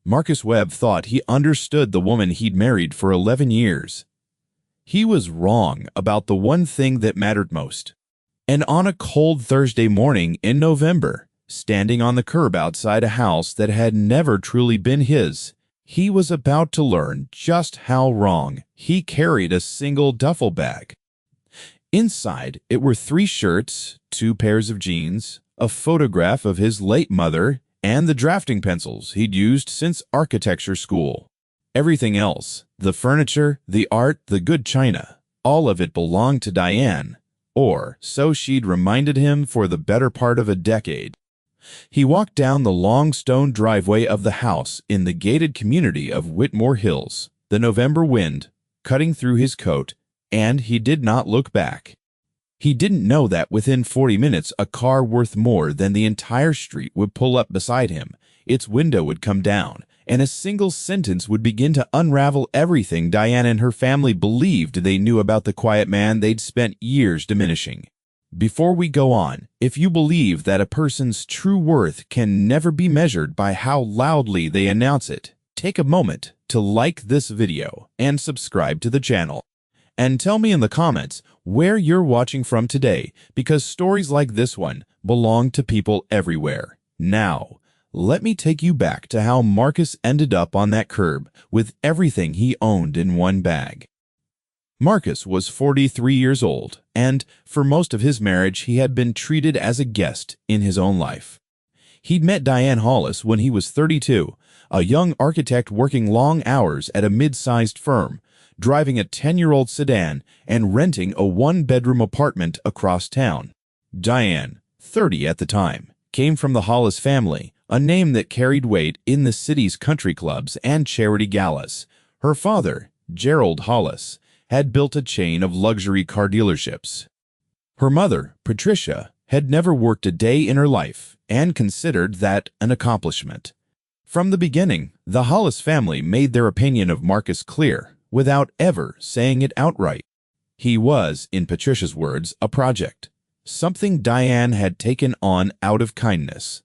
Marcus Webb thought he understood the woman he'd married for 11 years. He was wrong about the one thing that mattered most. And on a cold Thursday morning in November, standing on the curb outside a house that had never truly been his, he was about to learn just how wrong he carried a single duffel bag. Inside, it were 3 shirts, 2 pairs of jeans, a photograph of his late mother, and the drafting pencils he'd used since architecture school. Everything else, the furniture, the art, the good china, all of it belonged to Diane, or so she'd reminded him for the better part of a decade. He walked down the long stone driveway of the house in the gated community of Whitmore Hills, the November wind cutting through his coat, and he did not look back. He didn't know that within 40 minutes a car worth more than the entire street would pull up beside him, its window would come down, and a single sentence would begin to unravel everything Diane and her family believed they knew about the quiet man they'd spent years diminishing. Before we go on, if you believe that a person's true worth can never be measured by how loudly they announce it, take a moment to like this video and subscribe to the channel. And tell me in the comments where you're watching from today, because stories like this one belong to people everywhere. Now, let me take you back to how Marcus ended up on that curb with everything he owned in one bag. Marcus was 43 years old, and for most of his marriage he had been treated as a guest in his own life. He'd met Diane Hollis when he was 32, a young architect working long hours at a mid-sized firm, driving a 10-year-old sedan and renting a 1-bedroom apartment across town. Diane, 30 at the time, came from the Hollis family, a name that carried weight in the city's country clubs and charity galas. Her father, Gerald Hollis, had built a chain of luxury car dealerships. Her mother, Patricia, had never worked a day in her life and considered that an accomplishment. From the beginning, the Hollis family made their opinion of Marcus clear, without ever saying it outright. He was, in Patricia's words, a project, something Diane had taken on out of kindness.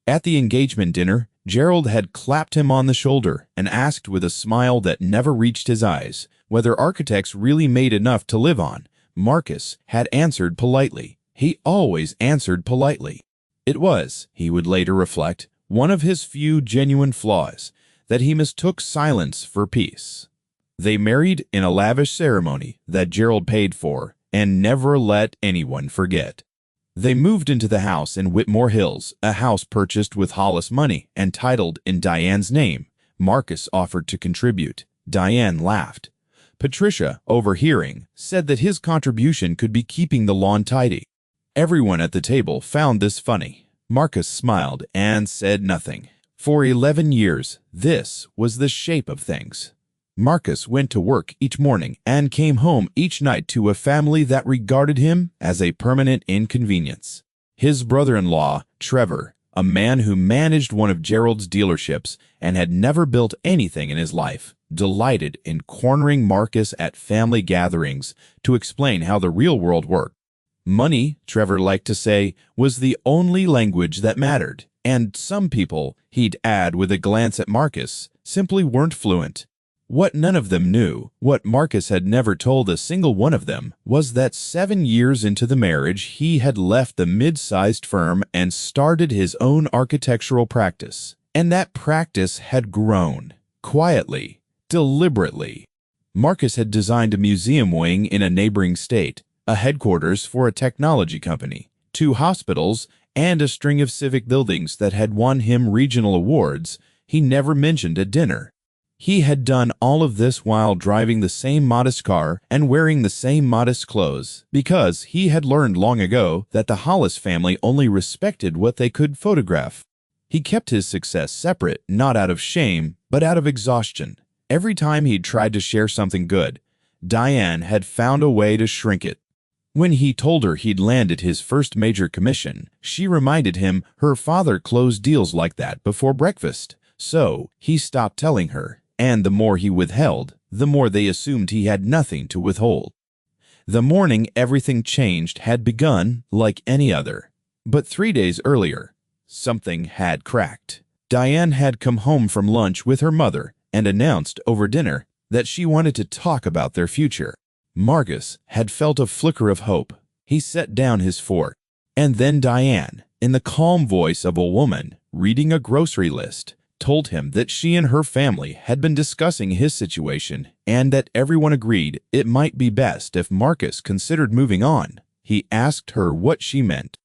At the engagement dinner, Gerald had clapped him on the shoulder and asked with a smile that never reached his eyes whether architects really made enough to live on. Marcus had answered politely. He always answered politely. It was, he would later reflect, one of his few genuine flaws, that he mistook silence for peace. They married in a lavish ceremony that Gerald paid for and never let anyone forget. They moved into the house in Whitmore Hills, a house purchased with Hollis money and titled in Diane's name. Marcus offered to contribute. Diane laughed. Patricia, overhearing, said that his contribution could be keeping the lawn tidy. Everyone at the table found this funny. Marcus smiled and said nothing. For 11 years, this was the shape of things. Marcus went to work each morning and came home each night to a family that regarded him as a permanent inconvenience. His brother-in-law, Trevor, a man who managed one of Gerald's dealerships and had never built anything in his life, delighted in cornering Marcus at family gatherings to explain how the real world worked. Money, Trevor liked to say, was the only language that mattered, and some people, he'd add with a glance at Marcus, simply weren't fluent. What none of them knew, what Marcus had never told a single one of them, was that 7 years into the marriage he had left the mid-sized firm and started his own architectural practice. And that practice had grown, quietly, deliberately. Marcus had designed a museum wing in a neighboring state, a headquarters for a technology company, 2 hospitals, and a string of civic buildings that had won him regional awards he never mentioned at dinner. He had done all of this while driving the same modest car and wearing the same modest clothes, because he had learned long ago that the Hollis family only respected what they could photograph. He kept his success separate, not out of shame, but out of exhaustion. Every time he'd tried to share something good, Diane had found a way to shrink it. When he told her he'd landed his first major commission, she reminded him her father closed deals like that before breakfast. So he stopped telling her. And the more he withheld, the more they assumed he had nothing to withhold. The morning everything changed had begun like any other. But 3 days earlier, something had cracked. Diane had come home from lunch with her mother and announced over dinner that she wanted to talk about their future. Marcus had felt a flicker of hope. He set down his fork, and then Diane, in the calm voice of a woman reading a grocery list, told him that she and her family had been discussing his situation and that everyone agreed it might be best if Marcus considered moving on. He asked her what she meant.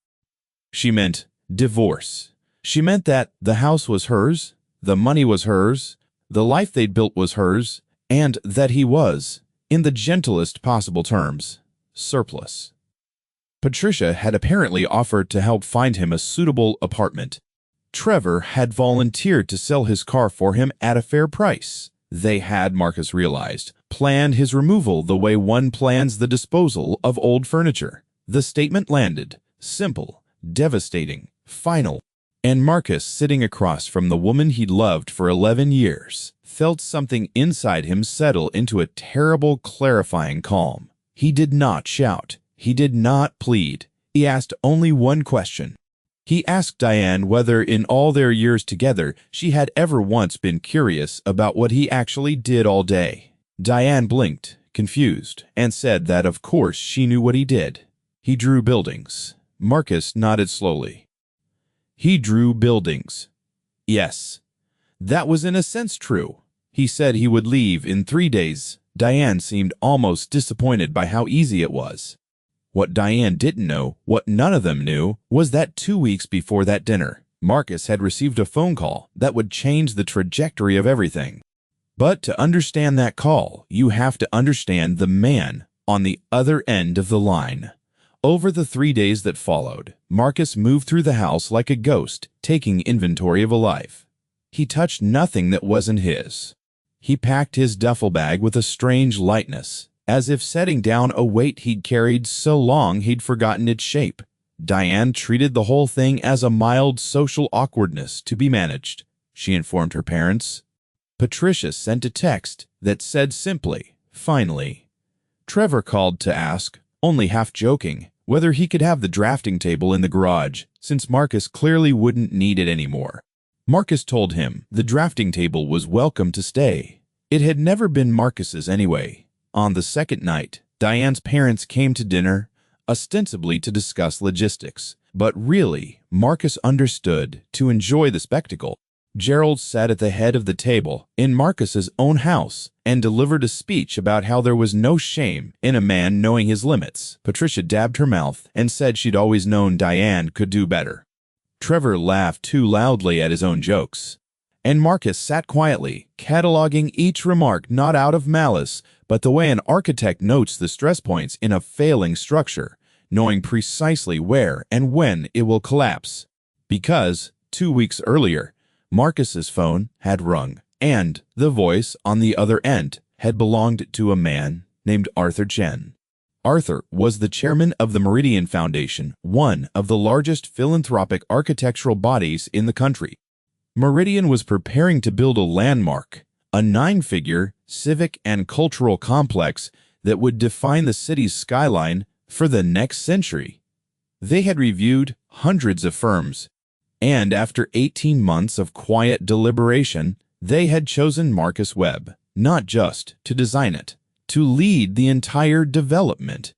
She meant divorce. She meant that the house was hers, the money was hers, the life they'd built was hers, and that he was, in the gentlest possible terms, surplus. Patricia had apparently offered to help find him a suitable apartment. Trevor had volunteered to sell his car for him at a fair price. They had, Marcus realized, planned his removal the way one plans the disposal of old furniture. The statement landed, simple, devastating, final, and Marcus, sitting across from the woman he'd loved for 11 years, felt something inside him settle into a terrible, clarifying calm. He did not shout. He did not plead. He asked only one question. He asked Diane whether in all their years together she had ever once been curious about what he actually did all day. Diane blinked, confused, and said that of course she knew what he did. He drew buildings. Marcus nodded slowly. He drew buildings. Yes, that was in a sense true. He said he would leave in 3 days. Diane seemed almost disappointed by how easy it was. What Diane didn't know, what none of them knew, was that 2 weeks before that dinner, Marcus had received a phone call that would change the trajectory of everything. But to understand that call, you have to understand the man on the other end of the line. Over the 3 days that followed, Marcus moved through the house like a ghost, taking inventory of a life. He touched nothing that wasn't his. He packed his duffel bag with a strange lightness, as if setting down a weight he'd carried so long he'd forgotten its shape. Diane treated the whole thing as a mild social awkwardness to be managed, she informed her parents. Patricia sent a text that said simply, finally. Trevor called to ask, only half joking, whether he could have the drafting table in the garage, since Marcus clearly wouldn't need it anymore. Marcus told him the drafting table was welcome to stay. It had never been Marcus's anyway. On the second night, Diane's parents came to dinner, ostensibly to discuss logistics, but really, Marcus understood to enjoy the spectacle. Gerald sat at the head of the table in Marcus's own house and delivered a speech about how there was no shame in a man knowing his limits. Patricia dabbed her mouth and said she'd always known Diane could do better. Trevor laughed too loudly at his own jokes, and Marcus sat quietly, cataloging each remark not out of malice, but the way an architect notes the stress points in a failing structure, knowing precisely where and when it will collapse. Because, 2 weeks earlier, Marcus's phone had rung, and the voice on the other end had belonged to a man named Arthur Chen. Arthur was the chairman of the Meridian Foundation, one of the largest philanthropic architectural bodies in the country. Meridian was preparing to build a landmark, a 9-figure civic and cultural complex that would define the city's skyline for the next century. They had reviewed hundreds of firms, and after 18 months of quiet deliberation, they had chosen Marcus Webb, not just to design it, to lead the entire development.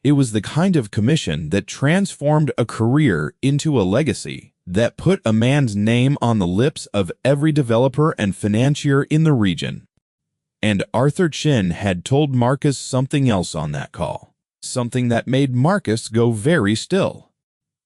It was the kind of commission that transformed a career into a legacy, that put a man's name on the lips of every developer and financier in the region. And Arthur Chen had told Marcus something else on that call, something that made Marcus go very still.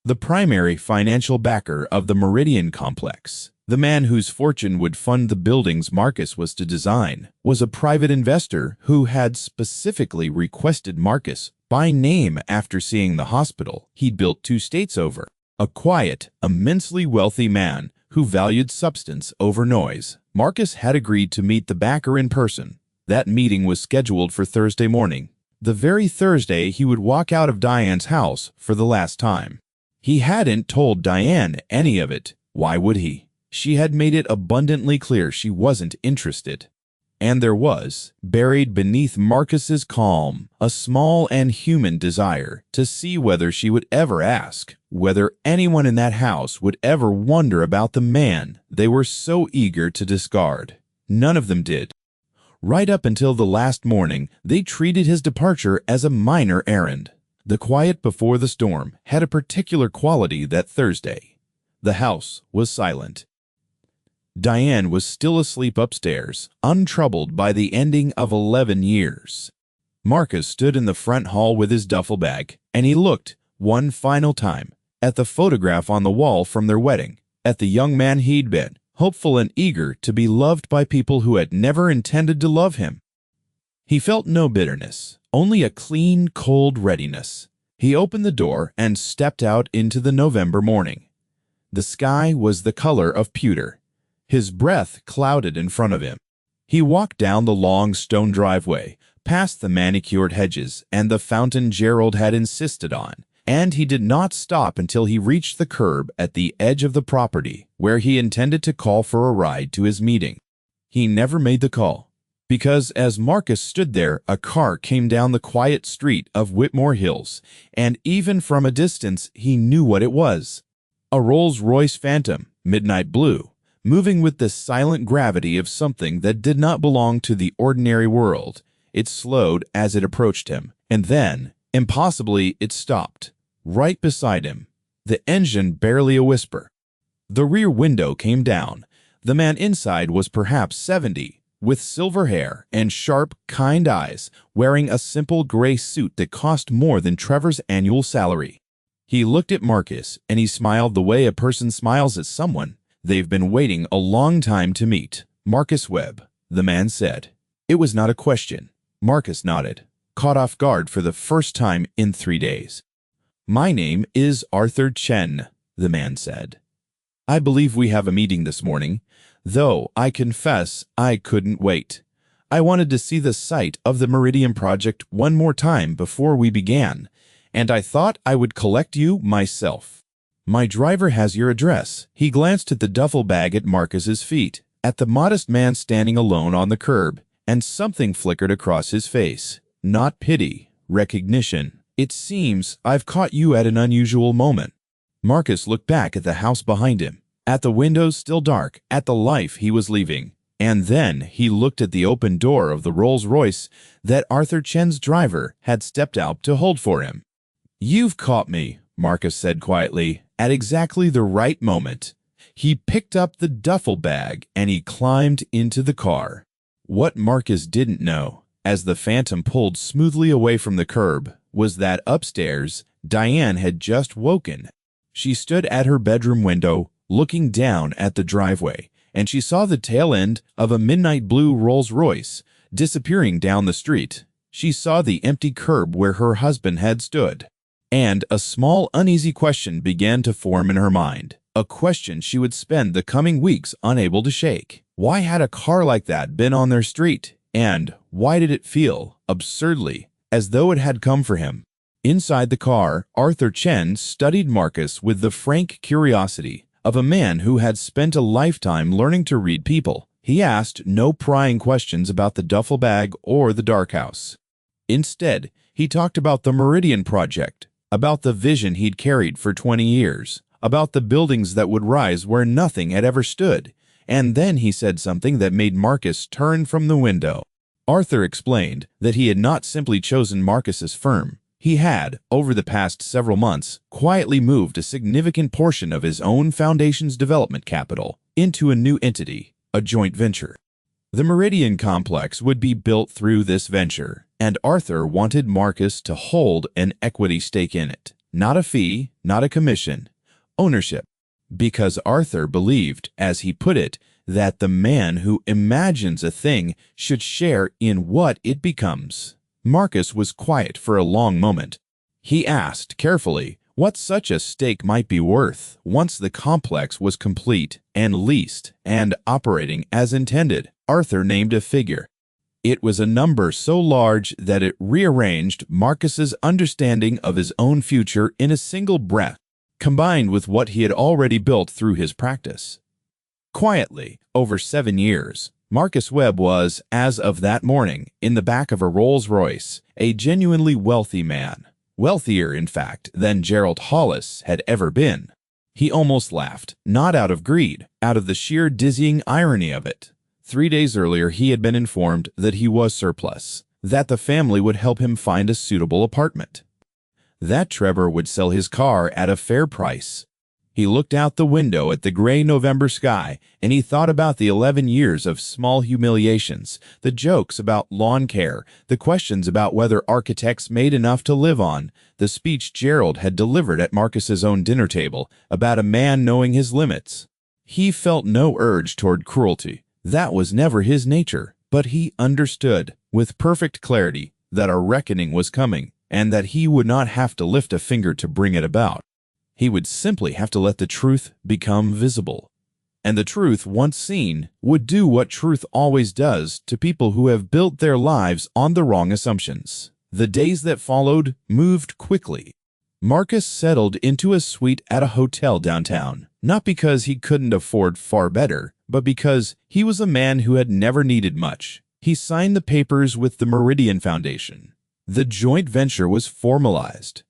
The primary financial backer of the Meridian complex, the man whose fortune would fund the buildings Marcus was to design, was a private investor who had specifically requested Marcus by name after seeing the hospital he'd built 2 states over. A quiet, immensely wealthy man who valued substance over noise. Marcus had agreed to meet the backer in person. That meeting was scheduled for Thursday morning, the very Thursday he would walk out of Diane's house for the last time. He hadn't told Diane any of it. Why would he? She had made it abundantly clear she wasn't interested. And there was, buried beneath Marcus's calm, a small and human desire to see whether she would ever ask, whether anyone in that house would ever wonder about the man they were so eager to discard. None of them did. Right up until the last morning, they treated his departure as a minor errand. The quiet before the storm had a particular quality that Thursday. The house was silent. Diane was still asleep upstairs, untroubled by the ending of 11 years. Marcus stood in the front hall with his duffel bag, and he looked, one final time, at the photograph on the wall from their wedding, at the young man he'd been, hopeful and eager to be loved by people who had never intended to love him. He felt no bitterness, only a clean, cold readiness. He opened the door and stepped out into the November morning. The sky was the color of pewter. His breath clouded in front of him. He walked down the long stone driveway, past the manicured hedges and the fountain Gerald had insisted on, and he did not stop until he reached the curb at the edge of the property where he intended to call for a ride to his meeting. He never made the call, because as Marcus stood there, a car came down the quiet street of Whitmore Hills, and even from a distance he knew what it was. A Rolls-Royce Phantom, midnight blue, moving with the silent gravity of something that did not belong to the ordinary world. It slowed as it approached him, and then, impossibly, it stopped, right beside him, the engine barely a whisper. The rear window came down. The man inside was perhaps 70, with silver hair and sharp, kind eyes, wearing a simple gray suit that cost more than Trevor's annual salary. He looked at Marcus, and he smiled the way a person smiles at someone they've been waiting a long time to meet. "Marcus Webb," the man said. It was not a question. Marcus nodded, caught off guard for the first time in 3 days. "My name is Arthur Chen," the man said. "I believe we have a meeting this morning, though I confess I couldn't wait. I wanted to see the site of the Meridian Project one more time before we began, and I thought I would collect you myself. My driver has your address." He glanced at the duffel bag at Marcus's feet, at the modest man standing alone on the curb, and something flickered across his face. Not pity, recognition. "It seems I've caught you at an unusual moment." Marcus looked back at the house behind him, at the windows still dark, at the life he was leaving, and then he looked at the open door of the Rolls-Royce that Arthur Chen's driver had stepped out to hold for him. "You've caught me," Marcus said quietly, at exactly the right moment. He picked up the duffel bag and he climbed into the car. What Marcus didn't know, as the Phantom pulled smoothly away from the curb, was that upstairs, Diane had just woken. She stood at her bedroom window, looking down at the driveway, and she saw the tail end of a midnight blue Rolls-Royce disappearing down the street. She saw the empty curb where her husband had stood. And a small, uneasy question began to form in her mind, a question she would spend the coming weeks unable to shake. Why had a car like that been on their street? And why did it feel, absurdly, as though it had come for him? Inside the car, Arthur Chen studied Marcus with the frank curiosity of a man who had spent a lifetime learning to read people. He asked no prying questions about the duffel bag or the dark house. Instead, he talked about the Meridian Project, about the vision he'd carried for 20 years, about the buildings that would rise where nothing had ever stood. And then he said something that made Marcus turn from the window. Arthur explained that he had not simply chosen Marcus's firm. He had, over the past several months, quietly moved a significant portion of his own foundation's development capital into a new entity, a joint venture. The Meridian Complex would be built through this venture, and Arthur wanted Marcus to hold an equity stake in it. Not a fee, not a commission, ownership. Because Arthur believed, as he put it, that the man who imagines a thing should share in what it becomes. Marcus was quiet for a long moment. He asked carefully what such a stake might be worth once the complex was complete and leased and operating as intended. Arthur named a figure. It was a number so large that it rearranged Marcus's understanding of his own future in a single breath, combined with what he had already built through his practice. Quietly, over 7 years, Marcus Webb was, as of that morning, in the back of a Rolls-Royce, a genuinely wealthy man. Wealthier, in fact, than Gerald Hollis had ever been. He almost laughed, not out of greed, out of the sheer dizzying irony of it. 3 days earlier, he had been informed that he was surplus, that the family would help him find a suitable apartment, that Trevor would sell his car at a fair price. He looked out the window at the gray November sky, and he thought about the 11 years of small humiliations, the jokes about lawn care, the questions about whether architects made enough to live on, the speech Gerald had delivered at Marcus's own dinner table about a man knowing his limits. He felt no urge toward cruelty. That was never his nature, but he understood, with perfect clarity, that a reckoning was coming, and that he would not have to lift a finger to bring it about. He would simply have to let the truth become visible. And the truth, once seen, would do what truth always does to people who have built their lives on the wrong assumptions. The days that followed moved quickly. Marcus settled into a suite at a hotel downtown, not because he couldn't afford far better, but because he was a man who had never needed much. He signed the papers with the Meridian Foundation. The joint venture was formalized.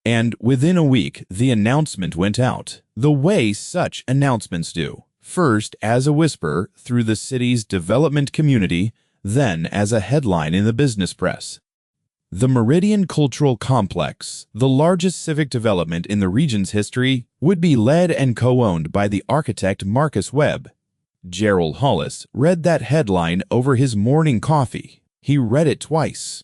And within a week, the announcement went out, the way such announcements do. First as a whisper through the city's development community, then as a headline in the business press. The Meridian Cultural Complex, the largest civic development in the region's history, would be led and co-owned by the architect Marcus Webb. Gerald Hollis read that headline over his morning coffee. He read it twice.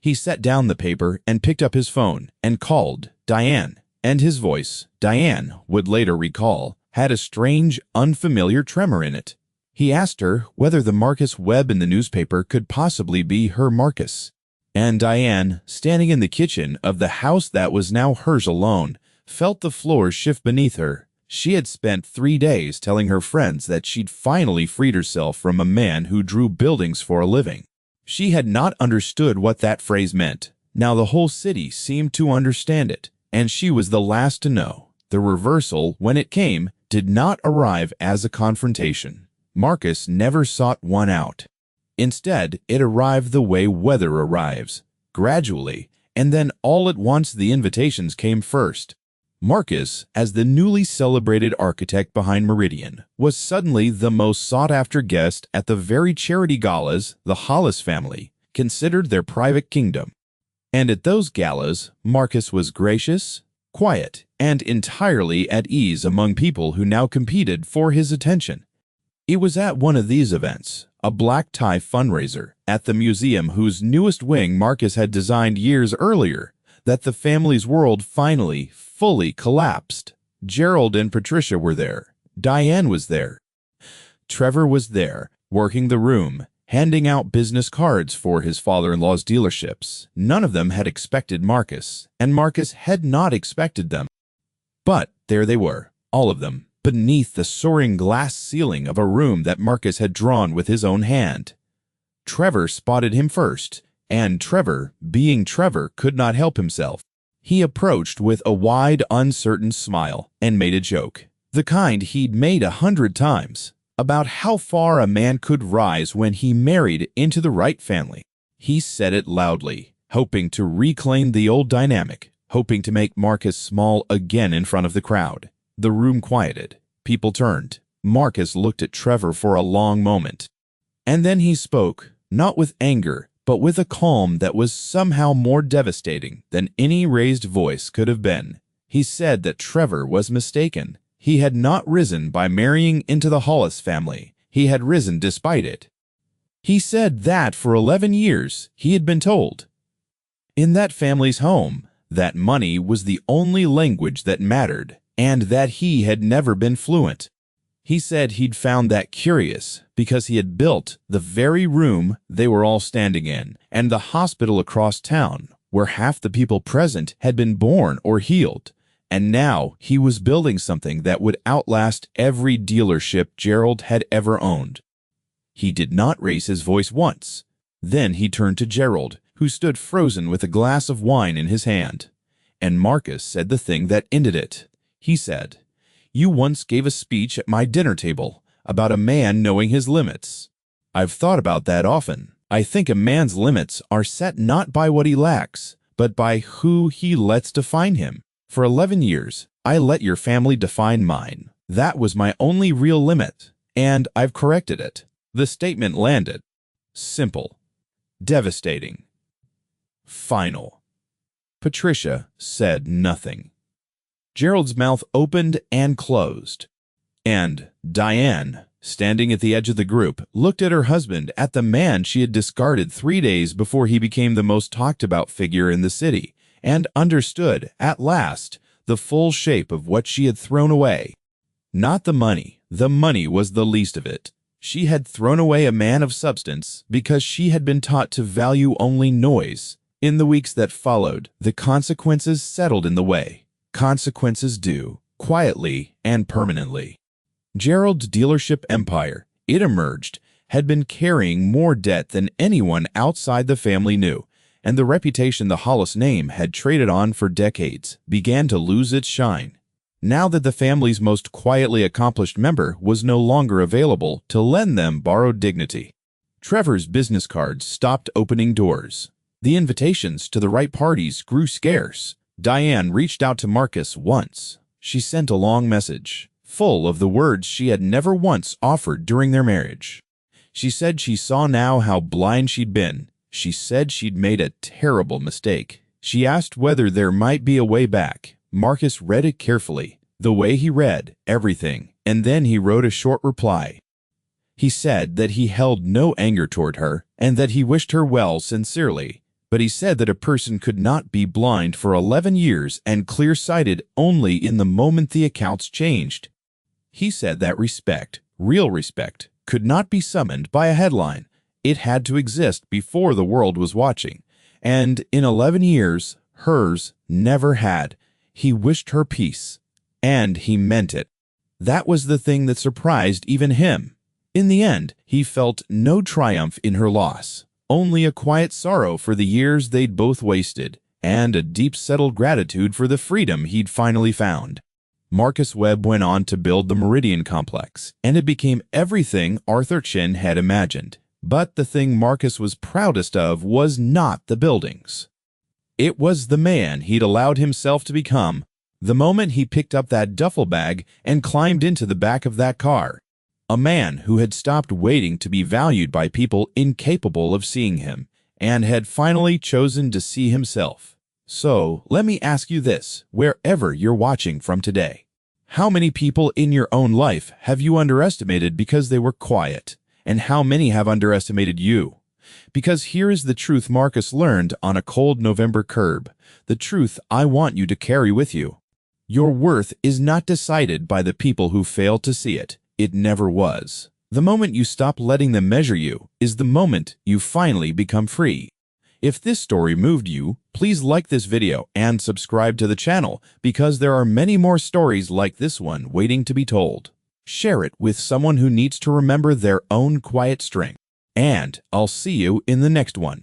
He set down the paper and picked up his phone and called Diane, and his voice, Diane would later recall, had a strange, unfamiliar tremor in it. He asked her whether the Marcus Webb in the newspaper could possibly be her Marcus. And Diane, standing in the kitchen of the house that was now hers alone, felt the floor shift beneath her. She had spent 3 days telling her friends that she'd finally freed herself from a man who drew buildings for a living. She had not understood what that phrase meant. Now the whole city seemed to understand it, and she was the last to know. The reversal, when it came, did not arrive as a confrontation. Marcus never sought one out. Instead, it arrived the way weather arrives, gradually, and then all at once the invitations came first. Marcus, as the newly celebrated architect behind Meridian, was suddenly the most sought-after guest at the very charity galas the Hollis family considered their private kingdom. And at those galas, Marcus was gracious, quiet, and entirely at ease among people who now competed for his attention. It was at one of these events, a black tie fundraiser at the museum whose newest wing Marcus had designed years earlier, that the family's world finally, fully collapsed. Gerald and Patricia were there. Diane was there. Trevor was there, working the room, handing out business cards for his father-in-law's dealerships. None of them had expected Marcus, and Marcus had not expected them. But there they were, all of them, beneath the soaring glass ceiling of a room that Marcus had drawn with his own hand. Trevor spotted him first, and Trevor, being Trevor, could not help himself. He approached with a wide, uncertain smile and made a joke, the kind he'd made 100 times, about how far a man could rise when he married into the right family. He said it loudly, hoping to reclaim the old dynamic, hoping to make Marcus small again in front of the crowd. The room quieted. People turned. Marcus looked at Trevor for a long moment. And then he spoke, not with anger, but with a calm that was somehow more devastating than any raised voice could have been. He said that Trevor was mistaken. He had not risen by marrying into the Hollis family. He had risen despite it. He said that for 11 years he had been told, in that family's home, that money was the only language that mattered, and that he had never been fluent. He said he'd found that curious because he had built the very room they were all standing in and the hospital across town where half the people present had been born or healed, and now he was building something that would outlast every dealership Gerald had ever owned. He did not raise his voice once. Then he turned to Gerald, who stood frozen with a glass of wine in his hand, and Marcus said the thing that ended it. He said, "You once gave a speech at my dinner table about a man knowing his limits. I've thought about that often. I think a man's limits are set not by what he lacks, but by who he lets define him. For 11 years, I let your family define mine. That was my only real limit, and I've corrected it. The statement landed. Simple. Devastating. Final. Patricia said nothing. Gerald's mouth opened and closed, and Diane, standing at the edge of the group, looked at her husband, at the man she had discarded 3 days before he became the most talked-about figure in the city, and understood, at last, the full shape of what she had thrown away. Not the money. The money was the least of it. She had thrown away a man of substance because she had been taught to value only noise. In the weeks that followed, the consequences settled in the way. Consequences do, quietly and permanently. Gerald's dealership empire, it emerged, had been carrying more debt than anyone outside the family knew, and the reputation the Hollis name had traded on for decades began to lose its shine. Now that the family's most quietly accomplished member was no longer available to lend them borrowed dignity, Trevor's business cards stopped opening doors. The invitations to the right parties grew scarce. Diane reached out to Marcus once. She sent a long message, full of the words she had never once offered during their marriage. She said she saw now how blind she'd been. She said she'd made a terrible mistake. She asked whether there might be a way back. Marcus read it carefully, the way he read everything, and then he wrote a short reply. He said that he held no anger toward her and that he wished her well sincerely, but he said that a person could not be blind for 11 years and clear-sighted only in the moment the accounts changed. He said that respect, real respect, could not be summoned by a headline. It had to exist before the world was watching, and in 11 years, hers never had. He wished her peace, and he meant it. That was the thing that surprised even him. In the end, he felt no triumph in her loss, only a quiet sorrow for the years they'd both wasted, and a deep-settled gratitude for the freedom he'd finally found. Marcus Webb went on to build the Meridian Complex, and it became everything Arthur Chin had imagined. But the thing Marcus was proudest of was not the buildings. It was the man he'd allowed himself to become. The moment he picked up that duffel bag and climbed into the back of that car. A man who had stopped waiting to be valued by people incapable of seeing him, and had finally chosen to see himself. So, let me ask you this, wherever you're watching from today. How many people in your own life have you underestimated because they were quiet? And how many have underestimated you? Because here is the truth Marcus learned on a cold November curb, the truth I want you to carry with you. Your worth is not decided by the people who fail to see it. It never was. The moment you stop letting them measure you is the moment you finally become free. If this story moved you, please like this video and subscribe to the channel because there are many more stories like this one waiting to be told. Share it with someone who needs to remember their own quiet strength. And I'll see you in the next one.